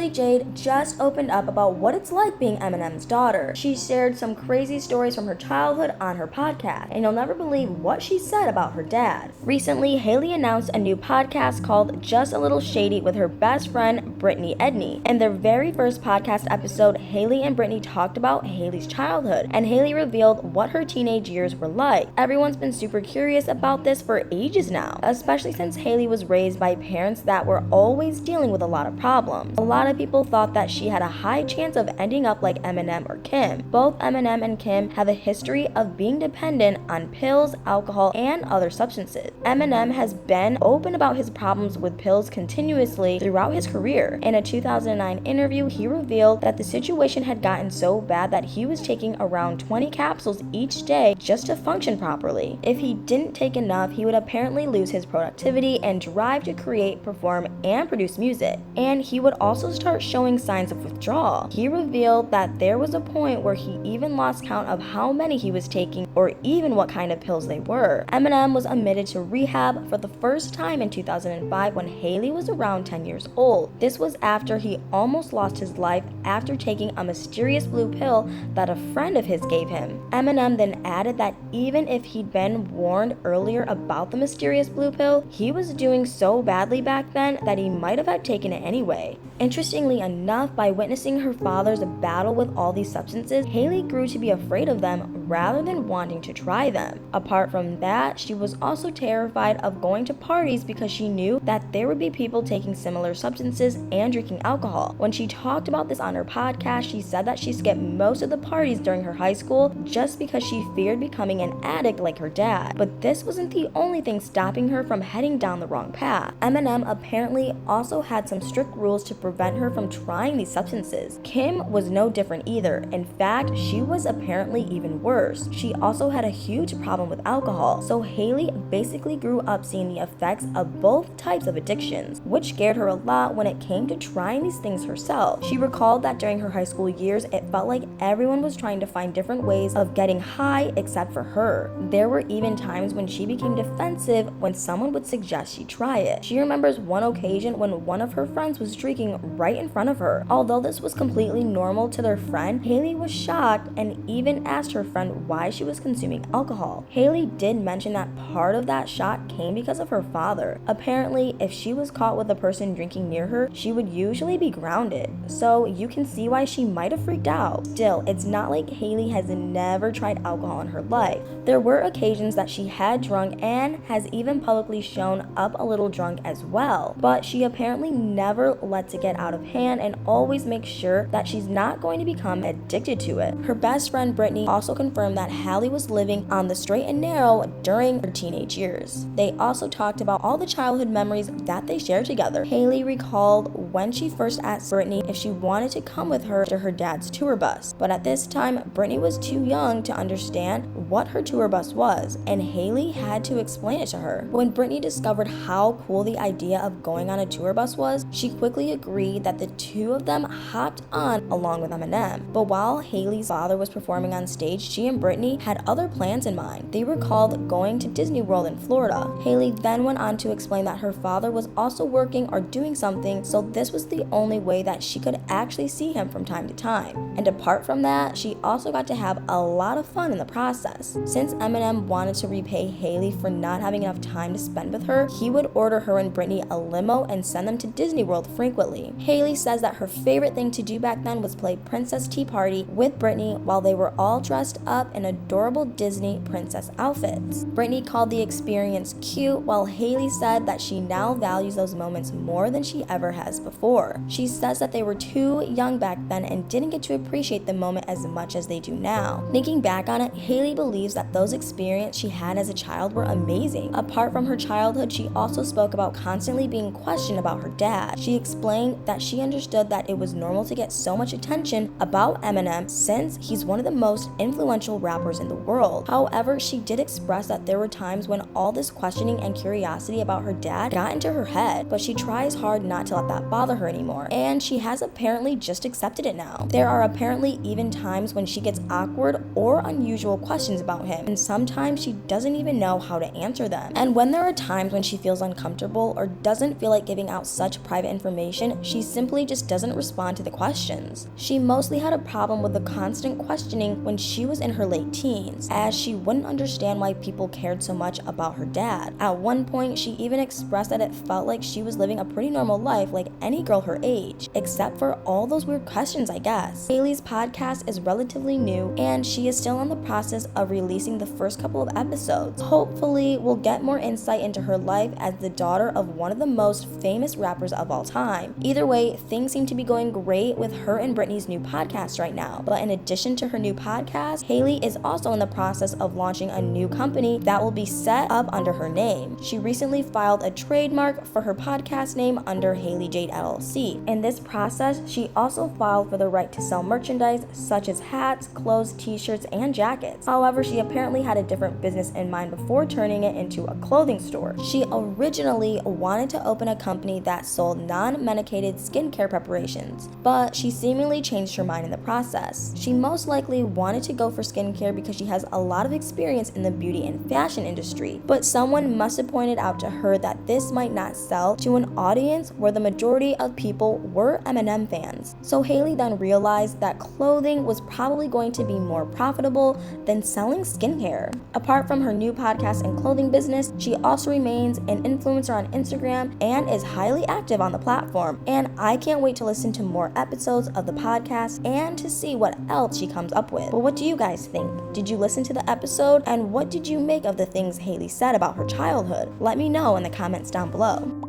Ashley Jade just opened up about what it's like being Eminem's daughter. She shared some crazy stories from her childhood on her podcast, and you'll never believe what she said about her dad. Recently, Hailie announced a new podcast called Just a Little Shady with her best friend, Brittany Edney. In their very first podcast episode, Hailie and Brittany talked about Hailie's childhood, and Hailie revealed what her teenage years were like. Everyone's been super curious about this for ages now, especially since Hailie was raised by parents that were always dealing with a lot of problems. A lot of people thought that she had a high chance of ending up like Eminem or Kim. Both Eminem and Kim have a history of being dependent on pills, alcohol, and other substances. Eminem has been open about his problems with pills continuously throughout his career. In a 2009 interview, he revealed that the situation had gotten so bad that he was taking around 20 capsules each day just to function properly. If he didn't take enough, he would apparently lose his productivity and drive to create, perform, and produce music. And he would also start showing signs of withdrawal. He revealed that there was a point where he even lost count of how many he was taking or even what kind of pills they were. Eminem was admitted to rehab for the first time in 2005 when Hailie was around 10 years old. This was after he almost lost his life after taking a mysterious blue pill that a friend of his gave him. Eminem then added that even if he'd been warned earlier about the mysterious blue pill, he was doing so badly back then that he might have had taken it anyway. Interestingly enough, by witnessing her father's battle with all these substances, Hailie grew to be afraid of them rather than wanting to try them. Apart from that, she was also terrified of going to parties because she knew that there would be people taking similar substances and drinking alcohol. When she talked about this on her podcast, she said that she skipped most of the parties during her high school just because she feared becoming an addict like her dad. But this wasn't the only thing stopping her from heading down the wrong path. Eminem apparently also had some strict rules to prevent her from trying these substances. Kim was no different either. In fact, she was apparently even worse. She also had a huge problem with alcohol, so Hailie basically grew up seeing the effects of both types of addictions, which scared her a lot when it came to trying these things herself. She recalled that during her high school years, it felt like everyone was trying to find different ways of getting high except for her. There were even times when she became defensive when someone would suggest she try it. She remembers one occasion when one of her friends was drinking right in front of her. Although this was completely normal to their friend, Hailie was shocked and even asked her friend why she was consuming alcohol. Hailie did mention that part of that shock came because of her father. Apparently, if she was caught with a person drinking near her, she would usually be grounded. So you can see why she might have freaked out. Still, it's not like Hailie has never tried alcohol in her life. There were occasions that she had drunk and has even publicly shown up a little drunk as well. But she apparently never lets it get out of hand and always makes sure that she's not going to become addicted to it. Her best friend Brittany also confirmed that Hailie was living on the straight and narrow during her teenage years. They also talked about all the childhood memories that they shared together. Hailie recalled when she first asked Brittany if she wanted to come with her to her dad's tour bus, but at this time Brittany was too young to understand what her tour bus was, and Hailie had to explain it to her. When Brittany discovered how cool the idea of going on a tour bus was, she quickly agreed that the two of them hopped on along with Eminem. But while Hailie's father was performing on stage, she and Brittany had other plans in mind. They recalled going to Disney World in Florida. Hailie then went on to explain that her father was also working or doing something, so this was the only way that she could actually see him from time to time. And apart from that, she also got to have a lot of fun in the process. Since Eminem wanted to repay Hailie for not having enough time to spend with her, he would order her and Brittany a limo and send them to Disney World frequently. Hailie says that her favorite thing to do back then was play Princess Tea Party with Brittany while they were all dressed up in adorable Disney princess outfits. Brittany called the experience cute, while Hailie said that she now values those moments more than she ever has before. She says that they were too young back then and didn't get to appreciate the moment as much as they do now. Thinking back on it, Hailie believes that those experiences she had as a child were amazing. Apart from her childhood, she also spoke about constantly being questioned about her dad. She explained that she understood that it was normal to get so much attention about Eminem since he's one of the most influential rappers in the world. However, she did express that there were times when all this questioning and curiosity about her dad got into her head, but she tries hard not to let that bother bother her anymore, and she has apparently just accepted it now. There are apparently even times when she gets awkward or unusual questions about him, and sometimes she doesn't even know how to answer them. And when there are times when she feels uncomfortable or doesn't feel like giving out such private information, she simply just doesn't respond to the questions. She mostly had a problem with the constant questioning when she was in her late teens, as she wouldn't understand why people cared so much about her dad. At one point, she even expressed that it felt like she was living a pretty normal life like any girl her age, except for all those weird questions, I guess. Hailie's podcast is relatively new, and she is still in the process of releasing the first couple of episodes. Hopefully, we'll get more insight into her life as the daughter of one of the most famous rappers of all time. Either way, things seem to be going great with her and Britney's new podcast right now. But in addition to her new podcast, Hailie is also in the process of launching a new company that will be set up under her name. She recently filed a trademark for her podcast name under Hailie Jade LLC. In this process, she also filed for the right to sell merchandise such as hats, clothes, t-shirts, and jackets. However, she apparently had a different business in mind before turning it into a clothing store. She originally wanted to open a company that sold non-medicated skincare preparations, but she seemingly changed her mind in the process. She most likely wanted to go for skincare because she has a lot of experience in the beauty and fashion industry, but someone must have pointed out to her that this might not sell to an audience where the majority of people were Eminem fans. So Hailie then realized that clothing was probably going to be more profitable than selling skincare. Apart from her new podcast and clothing business, she also remains an influencer on Instagram and is highly active on the platform. And I can't wait to listen to more episodes of the podcast and to see what else she comes up with. But what do you guys think? Did you listen to the episode? And what did you make of the things Hailie said about her childhood? Let me know in the comments down below.